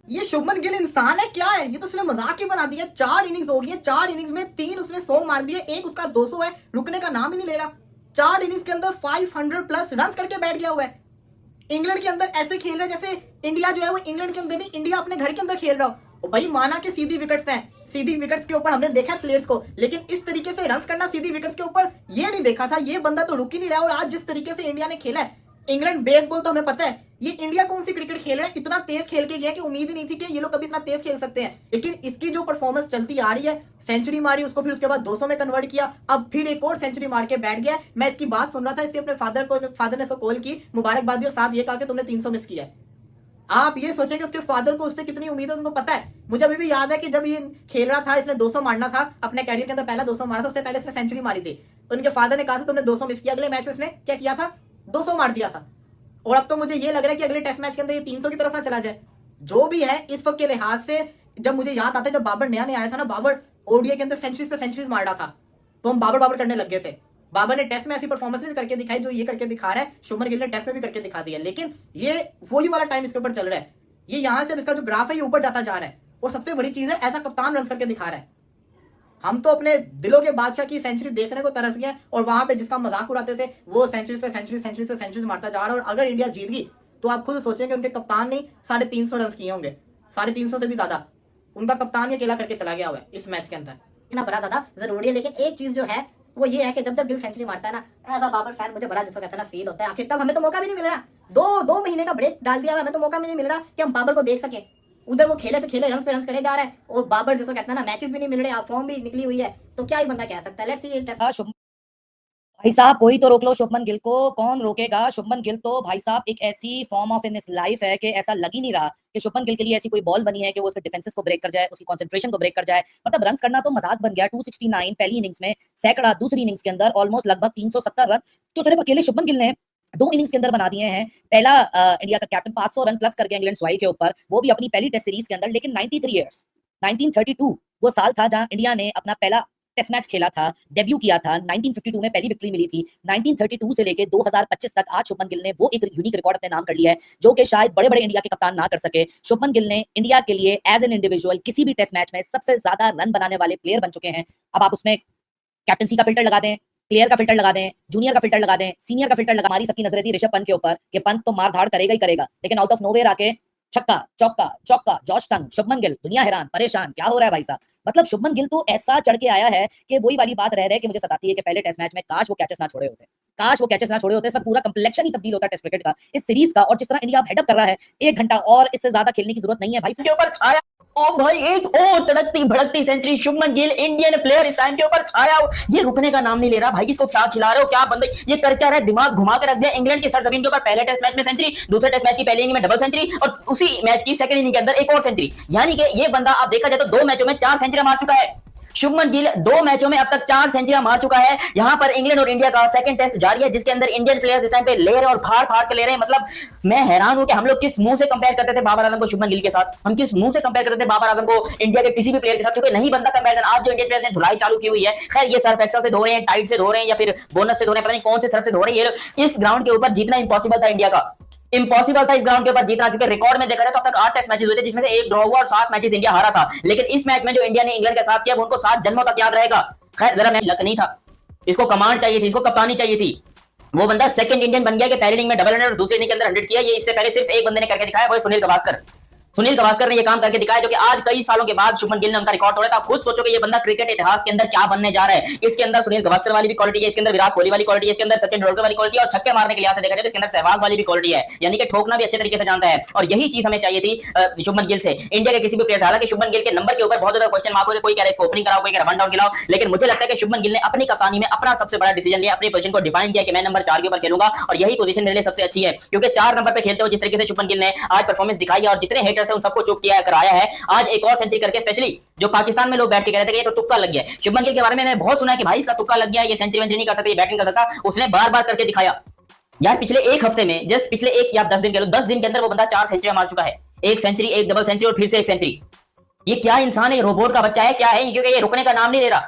ये शुभमन गिल इंसान है क्या है? ये तो उसने मजाक ही बना दिया। 4 इनिंग्स हो गई है, 4 इनिंग्स में 3 उसने 100 मार दिए, एक उसका 200 है, रुकने का नाम ही नहीं ले रहा। 4 इनिंग्स के अंदर 500 प्लस रन करके बैठ गया हुआ है। इंग्लैंड के अंदर ऐसे खेल रहा है जैसे इंडिया जो है वो इंग्लैंड के अंदर नहीं, इंडिया अपने घर के अंदर खेल रहा हो। भाई माना कि सीधी विकेट्स हैं, सीधी विकेट्स के ऊपर हमने देखा है प्लेयर्स को, लेकिन इस तरीके से रन करना सीधी विकेट्स के ऊपर ये नहीं देखा था। ये बंदा तो रुक ही नहीं रहा। और आज जिस तरीके से इंडिया ने खेला है, इंग्लैंड बेसबॉल तो हमें पता है, ये इंडिया कौन सी क्रिकेट खेल रहा है, इतना तेज खेल के गया कि उम्मीद ही नहीं थी कि ये लोग कभी इतना तेज खेल सकते हैं। लेकिन इसकी जो परफॉर्मेंस चलती आ रही है, सेंचुरी मारी उसको, फिर उसके बाद 200 में कन्वर्ट किया, अब फिर एक और सेंचुरी मार के बैठ गया। मैं इसकी बात सुन रहा था, इसके अपने फादर ने इसको कॉल की, मुबारकबाद दी और साथ ये कहा कि तुमने 300 मिस किया है। आप ये सोचेंगे उसके फादर को उससे कितनी उम्मीद है, उनको पता है। मुझे अभी भी याद है कि जब ये खेल रहा था, इसने 200 मारना था अपने कैरियर के अंदर, पहला 200 मारा था, उससे पहले इसने सेंचुरी मारी थी। तो उनके फादर ने कहा था तुमने 200 मिस किया। अगले मैच में इसने क्या किया था? 200 मार दिया था। और अब तो मुझे ये लग रहा है कि अगले टेस्ट मैच के अंदर ये 300 की तरफ ना चला जाए। जो भी है इस वक्त के लिहाज से, जब मुझे याद आता है जब बाबर नया नया आया था ना, बाबर ओडीआई के अंदर सेंचुरीज पे सेंचुरीज मार रहा था, तो हम बाबर बाबर करने लग गए थे। बाबर ने टेस्ट में ऐसी परफॉर्मेंस करके दिखाई जो ये करके दिखा रहा है, शुभमन गिल ने टेस्ट में भी करके दिखा दिया। लेकिन ये वही वाला टाइम इसके ऊपर चल रहा है, ये यहां से इसका जो ग्राफ है ये ऊपर जाता जा रहा है। और सबसे बड़ी चीज है, ऐसा कप्तान रन करके दिखा रहा है। हम तो अपने दिलों के बादशाह की सेंचुरी देखने को तरस गए, और वहां पे जिसका मजाक उड़ाते थे वो सेंचुरी पे सेंचुरी सेंचुरी पे सेंचुरी मारता जा रहा है। और अगर इंडिया जीत गई तो आप खुद सोचेंगे उनके कप्तान ने 350 रन किए होंगे, 350 से भी ज्यादा। उनका कप्तान ये अकेला करके चला गया हुआ है इस मैच के अंदर। इतना बड़ा दादा जरूरी है, लेकिन एक चीज जो है वो ये है कि जब जब गिल सेंचुरी मारता है ना, एज अ बाबर फैन मुझे बड़ा जिसको कहता है ना फील होता है। आखिर तक हमें तो मौका भी नहीं मिल रहा, दो महीने का ब्रेक डाल दिया, हमें तो मौका भी नहीं मिल रहा कि हम बाबर को देख सके। उधर वो खेले पे खेले रन पे रन करे जा रहा है, और बाबर जिसको कहता है ना मैचेस भी नहीं मिल रहे, फॉर्म भी निकली हुई है, तो क्या ही बंदा कह सकता है। Let's see. भाई साहब कोई तो रोक लो शुभमन गिल को। कौन रोकेगा? शुभमन गिल तो भाई साहब एक ऐसी फॉर्म ऑफ इन इस लाइफ है कि ऐसा लग ही नहीं रहा कि शुभमन गिल के लिए ऐसी कोई बॉल बनी है कि वो उसके डिफेंसेस को ब्रेक कर जाए, उसकी कंसंट्रेशन को ब्रेक कर जाए। मतलब रन करना तो मजाक बन गया। 269 पहली इनिंग्स में, सैकड़ा दूसरी इनिंग्स के अंदर, ऑलमोस्ट लगभग 370 रन तो सिर्फ अकेले शुभमन गिल ने 2 इनिंग्स के अंदर बना दिए हैं। पहला इंडिया का कैप्टन 500 रन प्लस कर गया इंग्लैंड सॉइल के ऊपर, वो भी अपनी पहली टेस्ट सीरीज के अंदर। लेकिन 93 ईयर्स 1932 वो साल था जहां इंडिया ने अपना पहला टेस्ट मैच खेला था, डेब्यू किया था। 1952 में पहली विक्ट्री मिली थी। 1932 से लेके 2025 तक आज शुभमन गिल ने वो एक यूनिक रिकॉर्ड अपने नाम कर लिया है जो कि शायद बड़े बड़े इंडिया के कप्तान ना कर सके। शुभमन गिल ने इंडिया के लिए एज एन इंडिविजुअल किसी भी टेस्ट मैच में सबसे ज्यादा रन बनाने वाले प्लेयर बन चुके हैं। अब आप उसमें कैप्टनसी का फिल्टर लगा दें, प्लेयर का फिल्टर लगा दें, जूनियर का फिल्टर लगा दें, सीनियर का फिल्टर लगा, हमारी सबकी नजरें थी ऋषभ पंत के ऊपर कि पंत तो मार धाड़ करेगा ही करेगा, लेकिन आउट ऑफ नोवेयर आके छक्का चौका चौका जॉर्ज टंग, शुभमन गिल दुनिया हैरान परेशान, क्या हो रहा है भाई साहब। मतलब शुभमन गिल तो ऐसा चढ़ के आया है कि वही वाली बात रह रहे कि मुझे सताती है कि पहले टेस्ट मैच में काश वो कैचेस ना छोड़े होते, काश वो कैचेस ना छोड़े होते। सब पूरा कंप्लेक्शन ही तब्दील होता है टेस्ट क्रिकेट का, इस सीरीज का। और जिस तरह इंडिया हेडअप कर रहा है, 1 घंटा और इससे ज्यादा खेलने की जरूरत नहीं है भाई। के ऊपर छाया ओ भाई, एक और तड़कती भड़कती century. Shubman Gill Indian player इस टाइम के ऊपर छाया, ये रुकने का नाम नहीं ले रहा भाई। इसको क्या खिला रहे हो, क्या बंदे ये कर क्या रहे, दिमाग घुमा के रख दिया। इंग्लैंड की सरजमीन के ऊपर पहले टेस्ट मैच में सेंचुरी, दूसरे टेस्ट मैच की पहली इनिंग में डबल सेंचुरी, और उसी मैच की सेकंड इनिंग के अंदर एक और सेंचुरी। यानी कि ये बंदा आप देखा जाए तो 2 मैचों में 4 सेंचुरी मार चुका है। शुभमन गिल 2 मैचों में अब तक 4 सेंचुरियां मार चुका है। यहां पर इंग्लैंड और इंडिया का सेकंड टेस्ट जारी है, जिसके अंदर इंडियन प्लेयर्स इस टाइम पे ले रहे हैं और फाड़ फाड़ के ले रहे हैं। मतलब मैं हैरान हूं कि हम लोग किस मुंह से कंपेयर करते थे बाबर आजम को शुभमन गिल के साथ, हम किस मुंह से कंपेयर करते थे बाबर आजम को इंडिया के किसी भी प्लेयर के साथ, क्योंकि नहीं बनता कंपेरिजन। आज जो इंडियन प्लेयर्स ने धुलाई चालू की हुई है, खैर ये सर्फ एक्सेल से धो रहे हैं, टाइट से धो रहे हैं, या फिर बोनस से धो रहे हैं, पता नहीं कौन से सर्फ से धो रहे हैं। ये इस ग्राउंड के ऊपर जीतना इंपॉसिबल था इंडिया का, इंपॉसिबल था इस ग्राउंड के ऊपर जीतना, क्योंकि रिकॉर्ड में देखा जाए तो अब तक 8 टेस्ट मैचेस हुए थे, जिसमें से 1 ड्रॉ हुआ और 7 मैचेस इंडिया हारा था। लेकिन इस मैच में जो इंडिया ने इंग्लैंड के साथ किया वो उनको 7 जन्मों तक याद रहेगा। खैर जरा मैं लक नहीं था, इसको कमांड चाहिए थी, इसको कप्तानी चाहिए थी। वो बंदा सेकंड इंडियन बन गया कि पहली इनिंग में डबल 100 और दूसरी इनिंग के अंदर 100 किया। ये इससे पहले सिर्फ एक बंदे ने करके दिखाया, वो है सुनील गावस्कर। सुनील गावस्कर ने ये काम करके दिखाया, जो कि आज कई सालों के बाद शुभमन गिल ने उनका रिकॉर्ड तोड़ा था। खुद सोचो कि ये बंदा क्रिकेट इतिहास के अंदर क्या बनने जा रहा है। इसके अंदर सुनील गावस्कर वाली भी क्वालिटी है, इसके अंदर विराट कोहली वाली क्वालिटी है, इसके अंदर सचिन तेंदुलकर वाली क्वालिटी है, और छक्के मारने के लिहाज से देखा जाए तो इसके अंदर सहवाग वाली भी क्वालिटी है, यानी कि ठोकना भी अच्छे तरीके से जानता है। और यही चीज हमें चाहिए थी शुभमन गिल से, इंडिया के किसी भी प्लेयर से। हालांकि शुभमन गिल के नंबर के ऊपर बहुत ज्यादा क्वेश्चन मार्क हो, कोई कह रहा है इसको ओपनिंग कराओ, कोई कह रहा है 1 डाउन खिलाओ, लेकिन मुझे लगता है कि शुभमन गिल ने अपनी कप्तानी में अपना सबसे बड़ा डिसीजन लिया, अपनी पोजीशन को डिफाइन किया कि मैं नंबर 4 के ऊपर खेलूंगा, और यही पोजीशन मेरे लिए सबसे अच्छी है। क्योंकि 4 नंबर पे खेलते हो जिस तरीके से शुभमन गिल ने आज परफॉर्मेंस दिखाई है, और जितने हेटर्स हैं उन सबको चुप किया कराया है। आज एक और सेंचुरी करके, स्पेशली जो पाकिस्तान में लोग बैठ के कह रहे थे कि ये तो तुक्का लग गया है। शुभमन गिल के बारे में मैंने बहुत सुना है कि भाई इसका तुक्का लग गया है, ये सेंचुरी वेंचुरी नहीं कर सकता, ये बैटिंग कर सकता। उसने बार बार करके दिखाया यार। पिछले एक हफ्ते में, जस्ट पिछले 1 या 10 दिन कह लो, 10 दिन के अंदर वो बंदा 4 सेंचुरी मार चुका है। 1 सेंचुरी, 1 डबल सेंचुरी और फिर से 1 सेंचुरी। ये क्या इंसान है, रोबोट का बच्चा है क्या है, क्योंकि ये रुकने का नाम नहीं ले रहा।